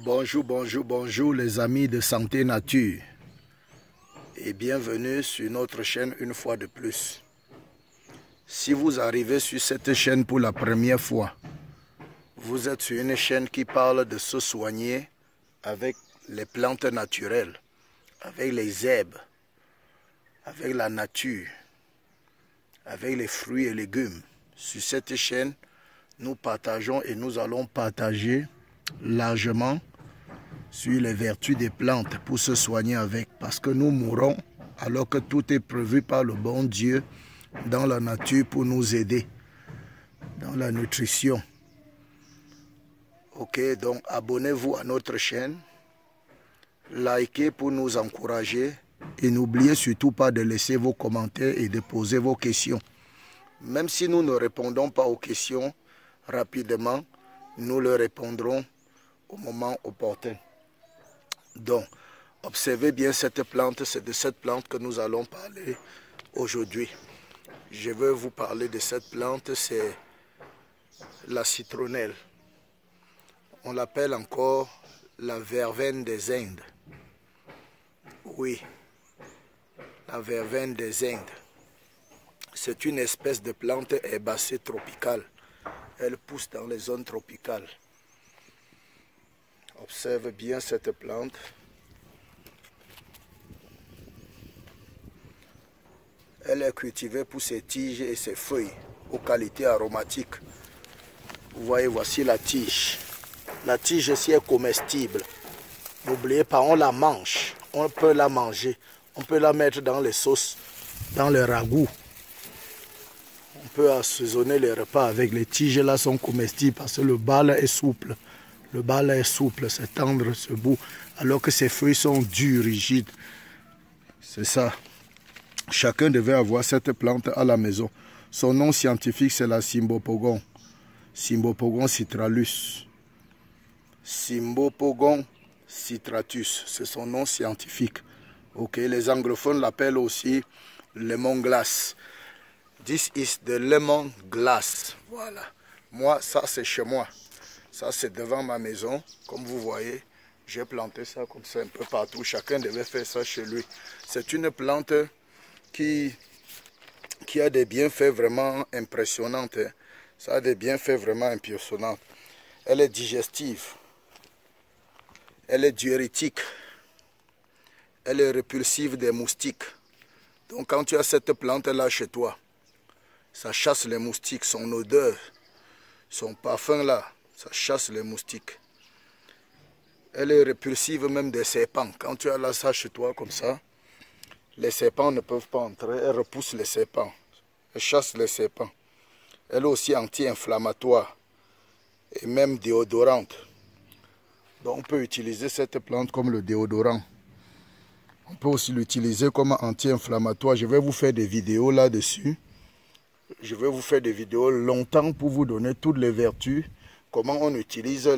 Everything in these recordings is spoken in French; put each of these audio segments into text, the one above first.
Bonjour, bonjour, bonjour les amis de Santé Nature et bienvenue sur notre chaîne une fois de plus. Si vous arrivez sur cette chaîne pour la première fois, vous êtes sur une chaîne qui parle de se soigner avec les plantes naturelles, avec les herbes, avec la nature, avec les fruits et légumes. Sur cette chaîne, nous partageons et nous allons partager largement sur les vertus des plantes pour se soigner avec, parce que nous mourrons alors que tout est prévu par le bon Dieu dans la nature pour nous aider dans la nutrition. Ok, donc abonnez-vous à notre chaîne, likez pour nous encourager et n'oubliez surtout pas de laisser vos commentaires et de poser vos questions. Même si nous ne répondons pas aux questions rapidement, nous le répondrons au moment opportun. Donc, observez bien cette plante, c'est de cette plante que nous allons parler aujourd'hui. Je veux vous parler de cette plante, c'est la citronnelle. On l'appelle encore la verveine des Indes. Oui, la verveine des Indes. C'est une espèce de plante herbacée tropicale. Elle pousse dans les zones tropicales. Observe bien cette plante. Elle est cultivée pour ses tiges et ses feuilles aux qualités aromatiques. Vous voyez, voici la tige. La tige ici est comestible. N'oubliez pas, on la mange. On peut la manger. On peut la mettre dans les sauces, dans le ragoût. On peut assaisonner les repas avec. Les tiges là sont comestibles parce que le bas là est souple. Le bas là est souple, c'est tendre ce bout, alors que ses feuilles sont dures, rigides. C'est ça. Chacun devait avoir cette plante à la maison. Son nom scientifique, c'est la Cymbopogon. Cymbopogon citralus. Cymbopogon citratus, c'est son nom scientifique. Ok, les anglophones l'appellent aussi lemon glass. This is the lemon glass. Voilà. Moi, ça c'est chez moi. Ça, c'est devant ma maison. Comme vous voyez, j'ai planté ça comme ça un peu partout. Chacun devait faire ça chez lui. C'est une plante qui a des bienfaits vraiment impressionnants. Ça a des bienfaits vraiment impressionnants. Elle est digestive. Elle est diurétique. Elle est répulsive des moustiques. Donc, quand tu as cette plante-là chez toi, ça chasse les moustiques. Son odeur, son parfum-là, ça chasse les moustiques. Elle est répulsive même des serpents. Quand tu as là ça chez toi comme ça, les serpents ne peuvent pas entrer. Elle repousse les serpents. Elle chasse les serpents. Elle est aussi anti-inflammatoire et même déodorante. Donc on peut utiliser cette plante comme le déodorant. On peut aussi l'utiliser comme anti-inflammatoire. Je vais vous faire des vidéos là-dessus. Je vais vous faire des vidéos longtemps pour vous donner toutes les vertus. Comment on utilise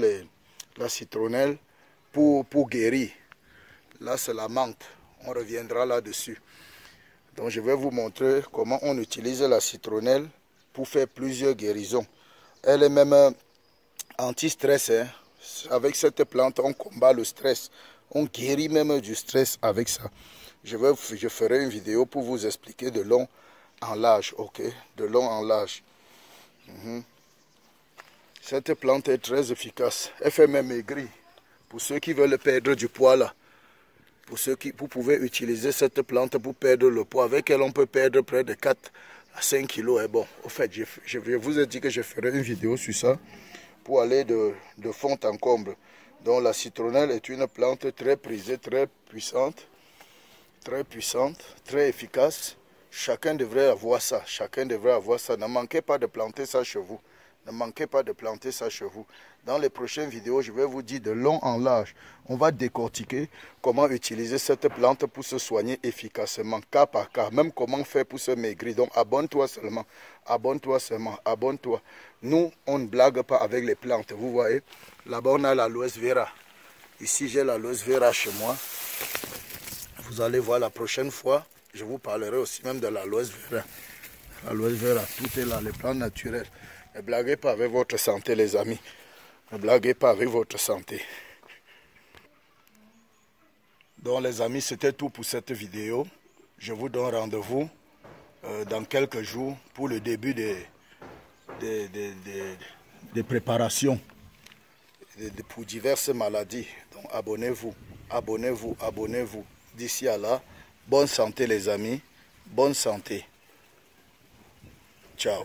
la citronnelle pour guérir. Là, c'est la menthe. On reviendra là-dessus. Donc, je vais vous montrer comment on utilise la citronnelle pour faire plusieurs guérisons. Elle est même anti-stress. Hein. Avec cette plante, on combat le stress. On guérit même du stress avec ça. Je ferai une vidéo pour vous expliquer de long en large. Ok, de long en large. Cette plante est très efficace. Elle fait même maigrir. Pour ceux qui veulent perdre du poids là. Vous pouvez utiliser cette plante pour perdre le poids. Avec elle, on peut perdre près de 4 à 5 kilos. Et bon, au fait, je vous ai dit que je ferai une vidéo sur ça pour aller de fond en comble. Donc la citronnelle est une plante très prisée, très puissante, très efficace. Chacun devrait avoir ça. Chacun devrait avoir ça. Ne manquez pas de planter ça chez vous. Ne manquez pas de planter ça chez vous. Dans les prochaines vidéos, je vais vous dire de long en large. On va décortiquer comment utiliser cette plante pour se soigner efficacement, cas par cas. Même comment faire pour se maigrir. Donc abonne-toi seulement. Abonne-toi seulement. Abonne-toi. Nous, on ne blague pas avec les plantes. Vous voyez, là-bas, on a l'aloe vera. Ici, j'ai l'aloe vera chez moi. Vous allez voir la prochaine fois. Je vous parlerai aussi même de l'aloe vera. L'aloe vera, tout est là, les plantes naturelles. Ne blaguez pas avec votre santé, les amis. Ne blaguez pas avec votre santé. Donc les amis, c'était tout pour cette vidéo. Je vous donne rendez-vous dans quelques jours pour le début des préparations pour diverses maladies. Donc abonnez-vous, abonnez-vous, abonnez-vous. D'ici à là, bonne santé les amis, bonne santé. Ciao.